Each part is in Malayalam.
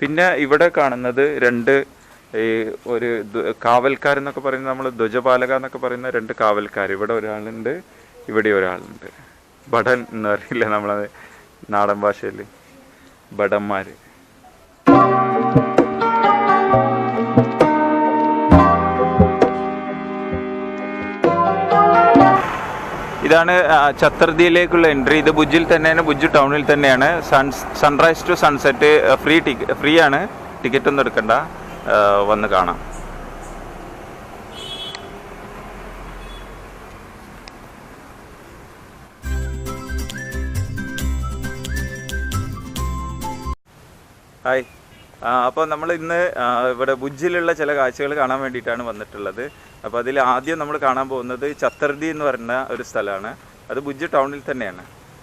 പിന്നെ ഇവിടെ കാണുന്നത് രണ്ട് ഒരു കാവൽക്കാരെന്നൊക്കെ പറയുന്ന നമ്മൾ ധ്വജപാലക എന്നൊക്കെ പറയുന്ന രണ്ട് കാവൽക്കാർ. ഇവിടെ ഒരാളുണ്ട്, ഇവിടെ ഒരാളുണ്ട്. ഭടൻ എന്ന് പറയില്ല നമ്മളത് നാടൻ ഭാഷയിൽ, ഭടന്മാർ. ഇതാണ് ഛത്രദിയിലേക്കുള്ള എൻട്രി. ഇത് ഭുജിൽ തന്നെയാണ്, ഭുജ് ടൗണിൽ തന്നെയാണ്. സൺറൈസ് ടു സൺസെറ്റ് ഫ്രീ ആണ്, ടിക്കറ്റ് ഒന്നും എടുക്കണ്ട, വന്ന് കാണാം. ഹായ്. അപ്പോൾ നമ്മൾ ഇന്ന് ഇവിടെ ഭുജിലുള്ള ചില കാഴ്ചകൾ കാണാൻ വേണ്ടിയിട്ടാണ് വന്നിട്ടുള്ളത്. അപ്പോൾ അതിൽ ആദ്യം നമ്മൾ കാണാൻ പോകുന്നത് ഛത്രദി എന്ന് പറയുന്ന ഒരു സ്ഥലമാണ്. അത് ഭുജ് ടൗണിൽ തന്നെയാണ്.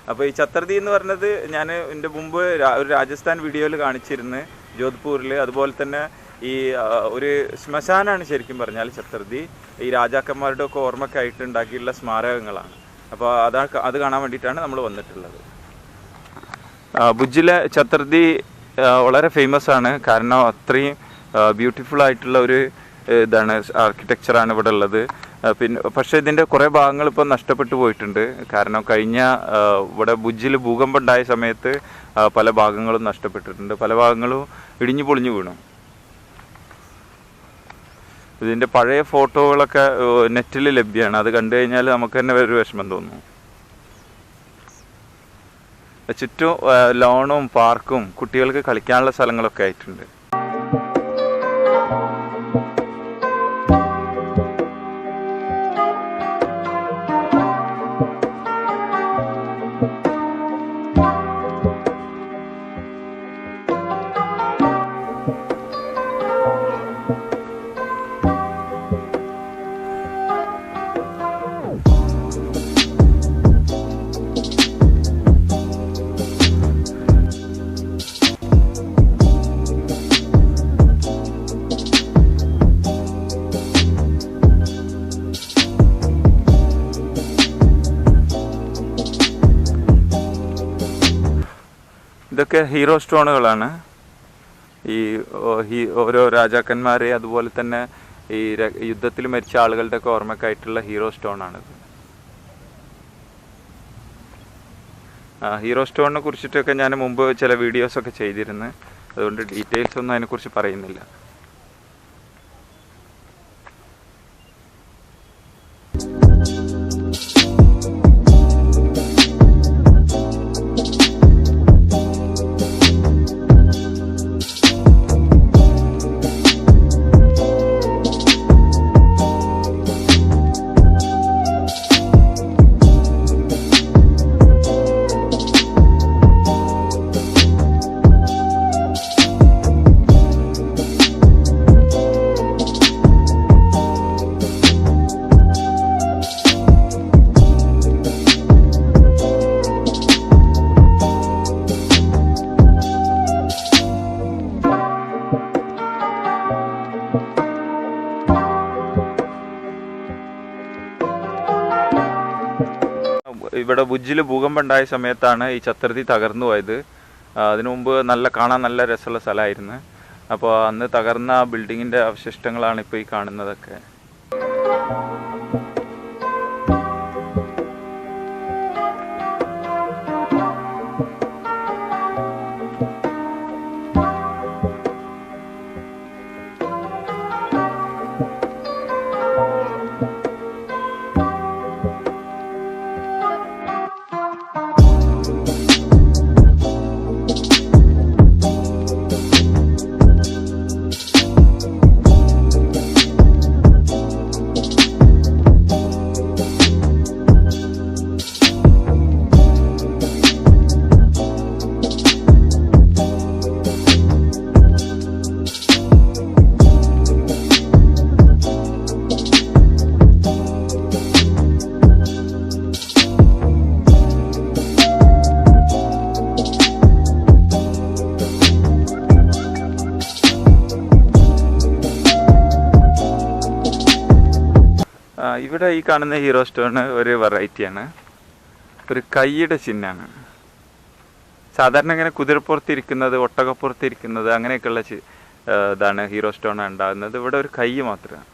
അപ്പോൾ ഈ ഛത്രദി എന്ന് പറഞ്ഞത് ഞാൻ എൻ്റെ മുമ്പ് ഒരു രാജസ്ഥാൻ വീഡിയോയിൽ കാണിച്ചിരുന്നു, ജോധ്പൂരിൽ. അതുപോലെ തന്നെ ഈ ഒരു ശ്മശാനാണ് ശരിക്കും പറഞ്ഞാൽ ഛത്രദി. ഈ രാജാക്കന്മാരുടെ ഒക്കെ ഓർമ്മയ്ക്കായിട്ട് ഉണ്ടാക്കിയിട്ടുള്ള സ്മാരകങ്ങളാണ്. അപ്പോൾ അത് കാണാൻ വേണ്ടിയിട്ടാണ് നമ്മൾ വന്നിട്ടുള്ളത്. ഭുജിലെ ഛത്രദി വളരെ ഫേമസ് ആണ്, കാരണം അത്രയും ബ്യൂട്ടിഫുൾ ആയിട്ടുള്ള ഒരു ഇതാണ്, ആർക്കിടെക്ചറാണ് ഇവിടെ ഉള്ളത്. പക്ഷേ ഇതിൻ്റെ കുറേ ഭാഗങ്ങൾ ഇപ്പോൾ നഷ്ടപ്പെട്ടു പോയിട്ടുണ്ട്. കാരണം ഇവിടെ ഭുജിൽ ഭൂകമ്പം ഉണ്ടായ സമയത്ത് പല ഭാഗങ്ങളും നഷ്ടപ്പെട്ടിട്ടുണ്ട്, പല ഭാഗങ്ങളും ഇടിഞ്ഞു പൊളിഞ്ഞു വീണു. ഇതിൻ്റെ പഴയ ഫോട്ടോകളൊക്കെ നെറ്റിൽ ലഭ്യമാണ്. അത് കണ്ടു കഴിഞ്ഞാൽ നമുക്ക് തന്നെ ഒരു വിഷമം തോന്നും. ചുറ്റും ലോണും പാർക്കും കുട്ടികൾക്ക് കളിക്കാനുള്ള സ്ഥലങ്ങളൊക്കെ ആയിട്ടുണ്ട്. ഇതൊക്കെ ഹീറോ സ്റ്റോണുകളാണ്. ഈ ഓരോ രാജാക്കന്മാരെ, അതുപോലെ തന്നെ ഈ യുദ്ധത്തിൽ മരിച്ച ആളുകളുടെയൊക്കെ ഓർമ്മക്കായിട്ടുള്ള ഹീറോ സ്റ്റോണാണിത്. ഹീറോ സ്റ്റോണിനെ കുറിച്ചിട്ടൊക്കെ ഞാൻ മുമ്പ് ചില വീഡിയോസൊക്കെ ചെയ്തിരുന്നു, അതുകൊണ്ട് ഡീറ്റെയിൽസ് ഒന്നും അതിനെക്കുറിച്ച് പറയുന്നില്ല. ഇവിടെ ഭുജിൽ ഭൂകമ്പം ഉണ്ടായ സമയത്താണ് ഈ ഛത്രദി തകർന്നു പോയത്. അതിനു മുമ്പ് കാണാൻ നല്ല രസമുള്ള സ്ഥലമായിരുന്നു. അപ്പോൾ അന്ന് തകർന്ന ബിൽഡിങ്ങിൻ്റെ അവശിഷ്ടങ്ങളാണ് ഇപ്പോൾ ഈ കാണുന്നതൊക്കെ. ഇവിടെ ഈ കാണുന്ന ഹീറോ സ്റ്റോൺ ഒരു വെറൈറ്റിയാണ്, ഒരു കൈയുടെ ചിഹ്നമാണ്. സാധാരണ ഇങ്ങനെ കുതിരപ്പുറത്തിരിക്കുന്നത്, ഒട്ടകപ്പുറത്തിരിക്കുന്നത് അങ്ങനെയൊക്കെയുള്ള ഇതാണ് ഹീറോ സ്റ്റോൺ ഉണ്ടാകുന്നത്. ഇവിടെ ഒരു കൈ മാത്രമാണ്.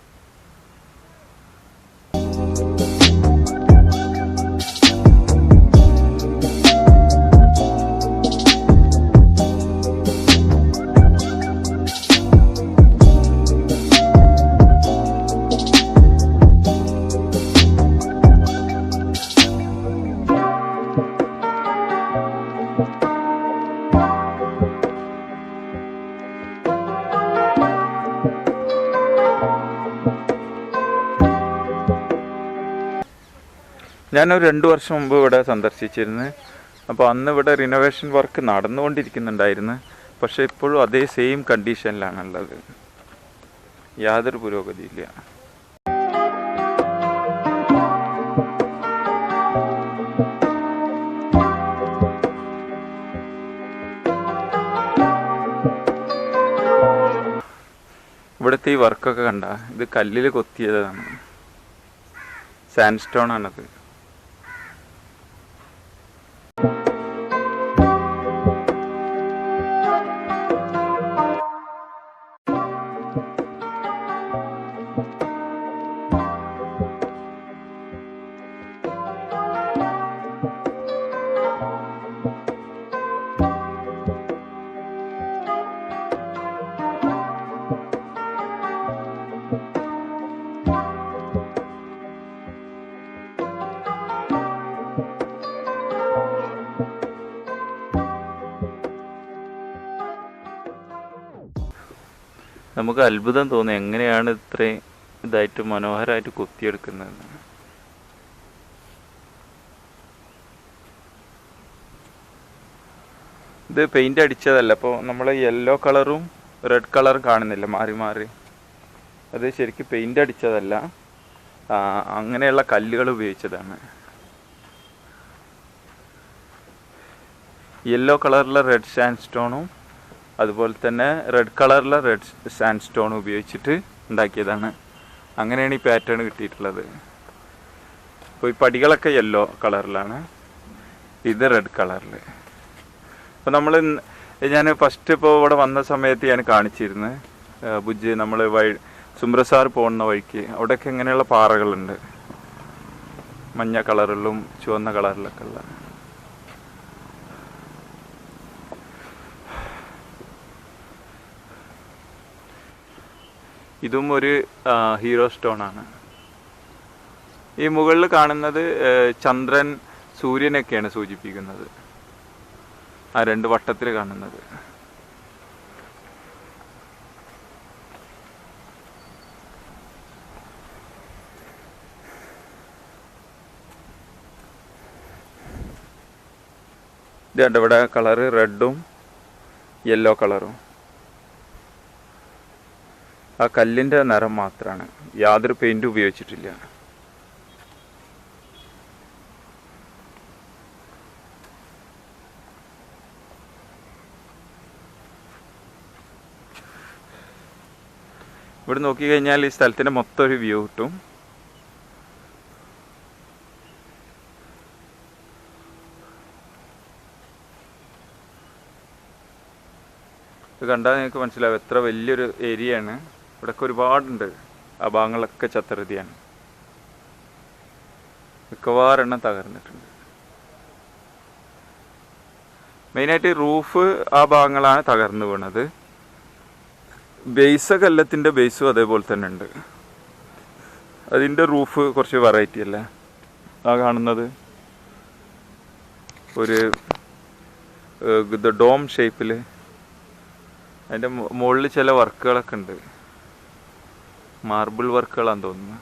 ഞാനൊരു 2 വർഷം മുമ്പ് ഇവിടെ സന്ദർശിച്ചിരുന്നു. അപ്പോൾ അന്ന് ഇവിടെ റിനോവേഷൻ വർക്ക് നടന്നുകൊണ്ടിരിക്കുന്നുണ്ടായിരുന്നു. പക്ഷേ ഇപ്പോഴും അതേ സെയിം കണ്ടീഷനിലാണുള്ളത്, യാതൊരു പുരോഗതിയില്ല. ഇവിടുത്തെ ഈ വർക്കൊക്കെ കണ്ട, ഇത് കല്ലിൽ കൊത്തിയതാണ്, സാൻഡ് സ്റ്റോൺ ആണത്. നമുക്ക് അത്ഭുതം തോന്നും, എങ്ങനെയാണ് ഇത്രയും ഇതായിട്ട് മനോഹരമായിട്ട് കൊത്തിയെടുക്കുന്നത്. ഇത് പെയിന്റ് അടിച്ചതല്ല. അപ്പോൾ നമ്മൾ യെല്ലോ കളറും റെഡ് കളറും കാണുന്നില്ല മാറി മാറി, അത് ശരിക്കും പെയിന്റ് അടിച്ചതല്ല, അങ്ങനെയുള്ള കല്ലുകൾ ഉപയോഗിച്ചതാണ്. യെല്ലോ കളറിലെ റെഡ് സാൻഡ് സ്റ്റോണും അതുപോലെ തന്നെ റെഡ് കളറിലെ റെഡ് സാൻഡ് സ്റ്റോണും ഉപയോഗിച്ചിട്ട് ഉണ്ടാക്കിയതാണ്. അങ്ങനെയാണ് ഈ പാറ്റേൺ കിട്ടിയിട്ടുള്ളത്. അപ്പോൾ ഈ പടികളൊക്കെ യെല്ലോ കളറിലാണ്, ഇത് റെഡ് കളറിൽ. അപ്പോൾ ഞാൻ ഫസ്റ്റ് ഇപ്പോൾ ഇവിടെ വന്ന സമയത്ത് ഞാൻ കാണിച്ചിരുന്നു ഭുജ്, നമ്മൾ സുമ്രസാർ പോകുന്ന വഴിക്ക് അവിടെയൊക്കെ ഇങ്ങനെയുള്ള പാറകളുണ്ട്, മഞ്ഞ കളറിലും ചുവന്ന കളറിലൊക്കെ ഉള്ള. ഇതും ഒരു ഹീറോ സ്റ്റോൺ ആണ്. ഈ മുകളിൽ കാണുന്നത് ചന്ദ്രൻ സൂര്യനൊക്കെയാണ് സൂചിപ്പിക്കുന്നത്, ആ 2 വട്ടത്തിൽ കാണുന്നത്. ഇതുണ്ട് ഇവിടെ കളറ് റെഡും യെല്ലോ കളറും. ആ കല്ലിൻ്റെ നിറം മാത്രമാണ്, യാതൊരു പെയിൻറ്റും ഉപയോഗിച്ചിട്ടില്ല. ഇവിടെ നോക്കിക്കഴിഞ്ഞാൽ ഈ സ്ഥലത്തിൻ്റെ മൊത്തം ഒരു വ്യൂ കിട്ടും. ഇത് കണ്ടാൽ നിങ്ങൾക്ക് മനസ്സിലാവും എത്ര വലിയൊരു ഏരിയയാണ്. ഇവിടെയൊക്കെ ഒരുപാടുണ്ട്, ആ ഭാഗങ്ങളൊക്കെ ഛത്രതിയാണ്, മിക്കവാറെണ്ണം തകർന്നിട്ടുണ്ട്. മെയിനായിട്ട് റൂഫ് ആ ഭാഗങ്ങളാണ് തകർന്നു വീണത്. ബേസൊക്കെ എല്ലാത്തിൻ്റെ ബേസും അതേപോലെ തന്നെ ഉണ്ട്. അതിൻ്റെ റൂഫ് കുറച്ച് വെറൈറ്റി അല്ലേ, ആ കാണുന്നത് ഒരു ഡോം ഷേപ്പിൽ. അതിൻ്റെ മുകളിൽ ചില വർക്കുകളൊക്കെ ഉണ്ട്, മാർബിൾ വർക്കുകളാന്ന് തോന്നുന്നു.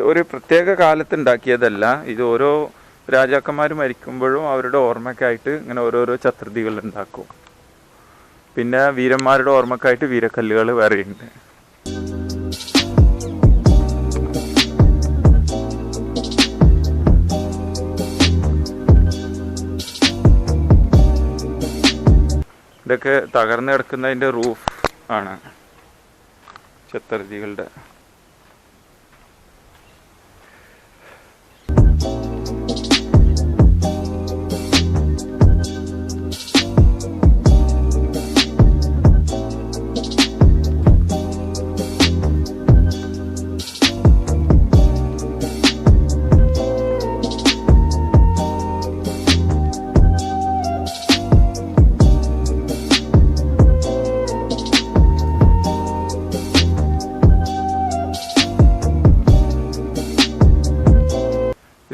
ഒരു പ്രത്യേക കാലത്ത് ഉണ്ടാക്കിയതല്ല. ഇത് ഓരോ രാജാക്കന്മാർ മരിക്കുമ്പോഴും അവരുടെ ഓർമ്മയ്ക്കായിട്ട് ഇങ്ങനെ ഓരോരോ ഛത്രികൾ ഉണ്ടാക്കും. പിന്നെ വീരന്മാരുടെ ഓർമ്മക്കായിട്ട് വീരക്കല്ലുകൾ വേറെയുണ്ട്. ഇതൊക്കെ തകർന്നു കിടക്കുന്നതിൻ്റെ റൂഫ് ആണ് ഛത്രികളുടെ.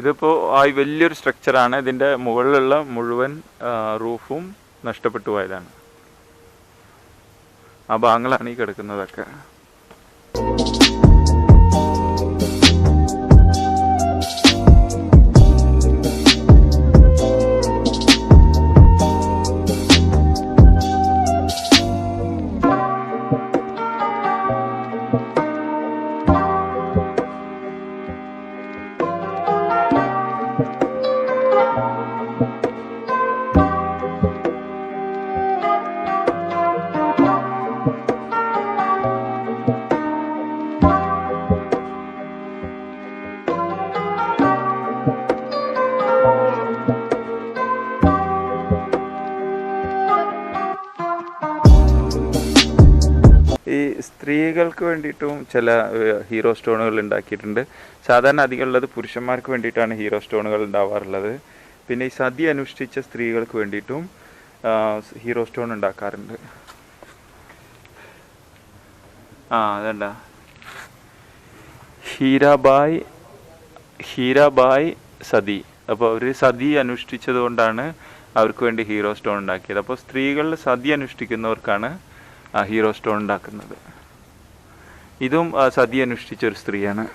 ഇതിപ്പോൾ വലിയൊരു സ്ട്രക്ചറാണ്. ഇതിൻ്റെ മുകളിലുള്ള മുഴുവൻ റൂഫും നഷ്ടപ്പെട്ടു പോയതാണ്. ആ ഭാഗങ്ങളാണ് ഈ കിടക്കുന്നതൊക്കെ. ഈ സ്ത്രീകൾക്ക് വേണ്ടിയിട്ടും ചില ഹീറോ സ്റ്റോണുകൾ ഉണ്ടാക്കിയിട്ടുണ്ട്. സാധാരണ അധികം ഉള്ളത് പുരുഷന്മാർക്ക് വേണ്ടിയിട്ടാണ് ഹീറോ സ്റ്റോണുകൾ ഉണ്ടാവാറുള്ളത്. പിന്നെ ഈ സതി അനുഷ്ഠിച്ച സ്ത്രീകൾക്ക് വേണ്ടിയിട്ടും ഹീറോ സ്റ്റോൺ ഉണ്ടാക്കാറുണ്ട്. അതണ്ട ഹീരാബായ് സതി. അപ്പോൾ അവർ സതി അനുഷ്ഠിച്ചത് കൊണ്ടാണ് അവർക്ക് വേണ്ടി ഹീറോ സ്റ്റോൺ ഉണ്ടാക്കിയത്. അപ്പോൾ സ്ത്രീകൾ സതി അനുഷ്ഠിക്കുന്നവർക്കാണ് ഹീറോ സ്റ്റോൺ ഉണ്ടാക്കുന്നത്. ഇതും സതി അനുഷ്ഠിച്ച ഒരു സ്ത്രീയാണ്.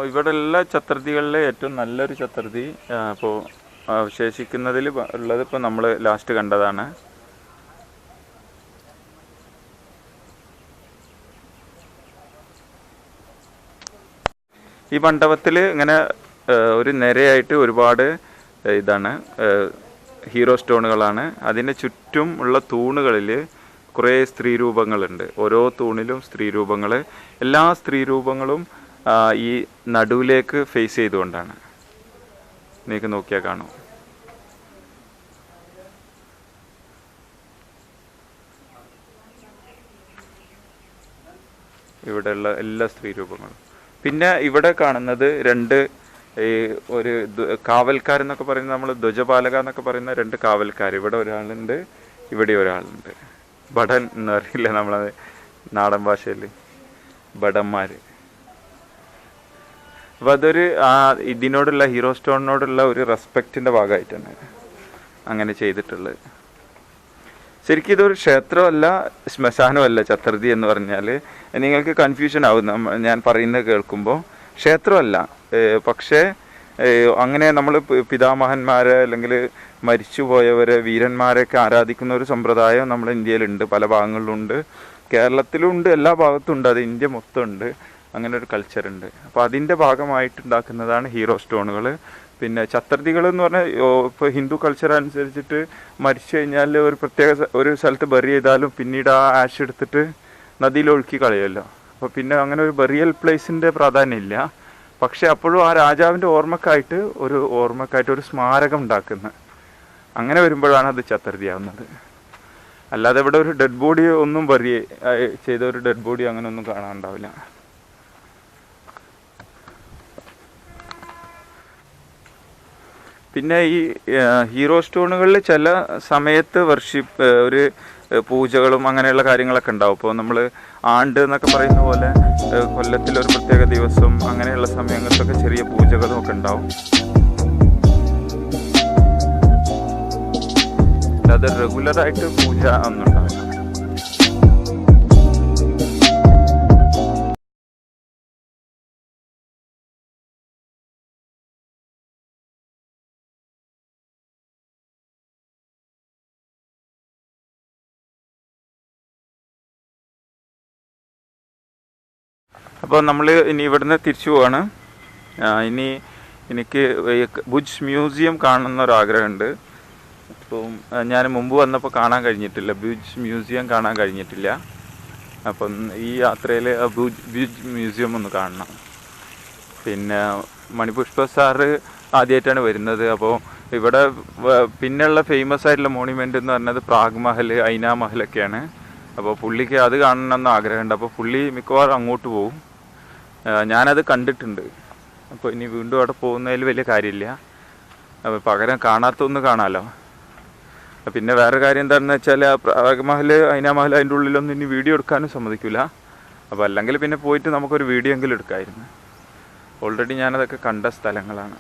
ഇവിടെ എല്ലാ ഛത്രികളിലെ ഏറ്റവും നല്ലൊരു ഛത്രി ഇപ്പോൾ അവശേഷിക്കുന്നതിൽ ഉള്ളത് ഇപ്പോൾ നമ്മൾ ലാസ്റ്റ് കണ്ടതാണ്. ഈ മണ്ഡപത്തിൽ ഇങ്ങനെ ഒരു നിരയായിട്ട് ഒരുപാട് ഇതാണ് ഹീറോ സ്റ്റോണുകളാണ്. അതിന് ചുറ്റും ഉള്ള തൂണുകളിൽ കുറേ സ്ത്രീരൂപങ്ങളുണ്ട്. ഓരോ തൂണിലും സ്ത്രീരൂപങ്ങൾ. എല്ലാ സ്ത്രീരൂപങ്ങളും ഈ നടുവിലേക്ക് ഫേസ് ചെയ്തുകൊണ്ടാണ്. നിങ്ങൾക്ക് നോക്കിയാൽ കാണും. ഇവിടെയുള്ള എല്ലാ സ്ത്രീരൂപങ്ങളും. പിന്നെ ഇവിടെ കാണുന്നത് ഒരു കാവൽക്കാരെന്നൊക്കെ പറയുന്നത്, നമ്മൾ ധ്വജപാലക എന്നൊക്കെ പറയുന്ന 2 കാവൽക്കാർ. ഇവിടെ ഒരാളുണ്ട്, ഇവിടെ ഒരാളുണ്ട്. ഭടൻ എന്ന് പറയില്ല നമ്മളത് നാടൻ ഭാഷയിൽ, ഭടന്മാർ. അപ്പോൾ അതൊരു ഇതിനോടുള്ള ഹീറോ സ്റ്റോണിനോടുള്ള ഒരു റെസ്പെക്റ്റിൻ്റെ ഭാഗമായിട്ടാണ് അങ്ങനെ ചെയ്തിട്ടുള്ളത്. ശരിക്കും ഇതൊരു ക്ഷേത്രമല്ല, ശ്മശാനമല്ല ഛത്രി എന്ന് പറഞ്ഞാൽ. നിങ്ങൾക്ക് കൺഫ്യൂഷൻ ആവും ഞാൻ പറയുന്നത് കേൾക്കുമ്പോൾ. ക്ഷേത്രമല്ല, പക്ഷേ അങ്ങനെ നമ്മൾ പിതാമഹന്മാരെ അല്ലെങ്കിൽ മരിച്ചുപോയവരെ, വീരന്മാരെയൊക്കെ ആരാധിക്കുന്ന ഒരു സമ്പ്രദായം നമ്മുടെ ഇന്ത്യയിലുണ്ട്, പല ഭാഗങ്ങളിലുണ്ട്, കേരളത്തിലുണ്ട്, എല്ലാ ഭാഗത്തും ഉണ്ട്. അത് ഇന്ത്യ മൊത്തം ഉണ്ട്. അങ്ങനെ ഒരു കൾച്ചറുണ്ട്. അപ്പോൾ അതിൻ്റെ ഭാഗമായിട്ടുണ്ടാക്കുന്നതാണ് ഹീറോ സ്റ്റോണുകൾ. പിന്നെ ഛത്രികൾ എന്ന് പറഞ്ഞാൽ ഇപ്പോൾ ഹിന്ദു കൾച്ചർ അനുസരിച്ചിട്ട് മരിച്ചു കഴിഞ്ഞാൽ ഒരു പ്രത്യേക ഒരു സ്ഥലത്ത് ബറി ചെയ്താലും പിന്നീട് ആ ആഷ് എടുത്തിട്ട് നദിയിൽ ഒഴുക്കി കളയുമല്ലോ. അപ്പോൾ പിന്നെ അങ്ങനെ ഒരു ബറിയൽ പ്ലേസിൻ്റെ പ്രാധാന്യമില്ല. പക്ഷെ അപ്പോഴും ആ രാജാവിൻ്റെ ഓർമ്മക്കായിട്ട് ഒരു സ്മാരകം ഉണ്ടാക്കുന്നത്. അങ്ങനെ വരുമ്പോഴാണ് അത് ഛത്രദിയാവുന്നത്. അല്ലാതെ ഇവിടെ ഒരു ഡെഡ് ബോഡി ഒന്നും ചെയ്ത ഒരു ഡെഡ് ബോഡി അങ്ങനെ ഒന്നും കാണാനുണ്ടാവില്ല. പിന്നെ ഈ ഹീറോ സ്റ്റോണുകളിൽ ചില സമയത്ത് ഒരു പൂജകളും അങ്ങനെയുള്ള കാര്യങ്ങളൊക്കെ ഉണ്ടാവും. ഇപ്പോൾ നമ്മൾ ആണ്ട് എന്നൊക്കെ പറയുന്ന പോലെ കൊല്ലത്തിലൊരു പ്രത്യേക ദിവസം അങ്ങനെയുള്ള സമയങ്ങളിലൊക്കെ ചെറിയ പൂജകളും ഒക്കെ ഉണ്ടാവും. അത് റെഗുലറായിട്ട് പൂജ ഒന്നും ഉണ്ടാവില്ല. അപ്പോൾ നമ്മൾ ഇനി ഇവിടുന്ന് തിരിച്ചു പോവാണ്. ഇനി എനിക്ക് ഭുജ് മ്യൂസിയം കാണണമെന്നൊരാഗ്രഹമുണ്ട്. അപ്പം ഞാൻ മുമ്പ് വന്നപ്പോൾ കാണാൻ കഴിഞ്ഞിട്ടില്ല, ഭുജ് മ്യൂസിയം കാണാൻ കഴിഞ്ഞിട്ടില്ല. അപ്പം ഈ യാത്രയിൽ ഭുജ് മ്യൂസിയം ഒന്ന് കാണണം. പിന്നെ മണിപുഷ്പ സാറ് ആദ്യമായിട്ടാണ് വരുന്നത്. അപ്പോൾ ഇവിടെ പിന്നെയുള്ള ഫേമസ് ആയിട്ടുള്ള മോണുമെൻ്റ് എന്ന് പറഞ്ഞത് പ്രാഗ് മഹൽ, ഐന മഹലൊക്കെയാണ്. അപ്പോൾ പുള്ളിക്ക് അത് കാണണമെന്ന് ആഗ്രഹമുണ്ട്. അപ്പോൾ പുള്ളി മിക്കവാറും അങ്ങോട്ട് പോകും. ഞാനത് കണ്ടിട്ടുണ്ട്. അപ്പോൾ ഇനി വീണ്ടും അവിടെ പോകുന്നതിൽ വലിയ കാര്യമില്ല. അപ്പോൾ പകരം കാണാത്തൊന്ന് കാണാമല്ലോ. പിന്നെ വേറെ കാര്യം എന്താണെന്ന് വെച്ചാൽ പ്രാഗ് മഹൽ, ഐന മഹൽ അതിൻ്റെ ഉള്ളിലൊന്നും ഇനി വീഡിയോ എടുക്കാനും സമ്മതിക്കില്ല. അപ്പോൾ അല്ലെങ്കിൽ പിന്നെ പോയിട്ട് നമുക്കൊരു വീഡിയോ എങ്കിലും എടുക്കാമായിരുന്നു. ഓൾറെഡി ഞാനതൊക്കെ കണ്ട സ്ഥലങ്ങളാണ്.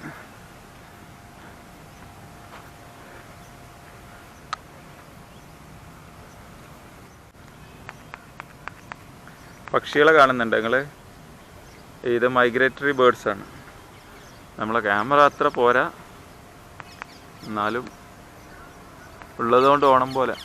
പക്ഷികളെ കാണുന്നുണ്ട് നിങ്ങൾ? ഇത് മൈഗ്രേറ്ററി ബേർഡ്സാണ്. നമ്മളെ ക്യാമറ അത്ര പോരാ, എന്നാലും ഉള്ളതുകൊണ്ട് ഓണം പോലെ.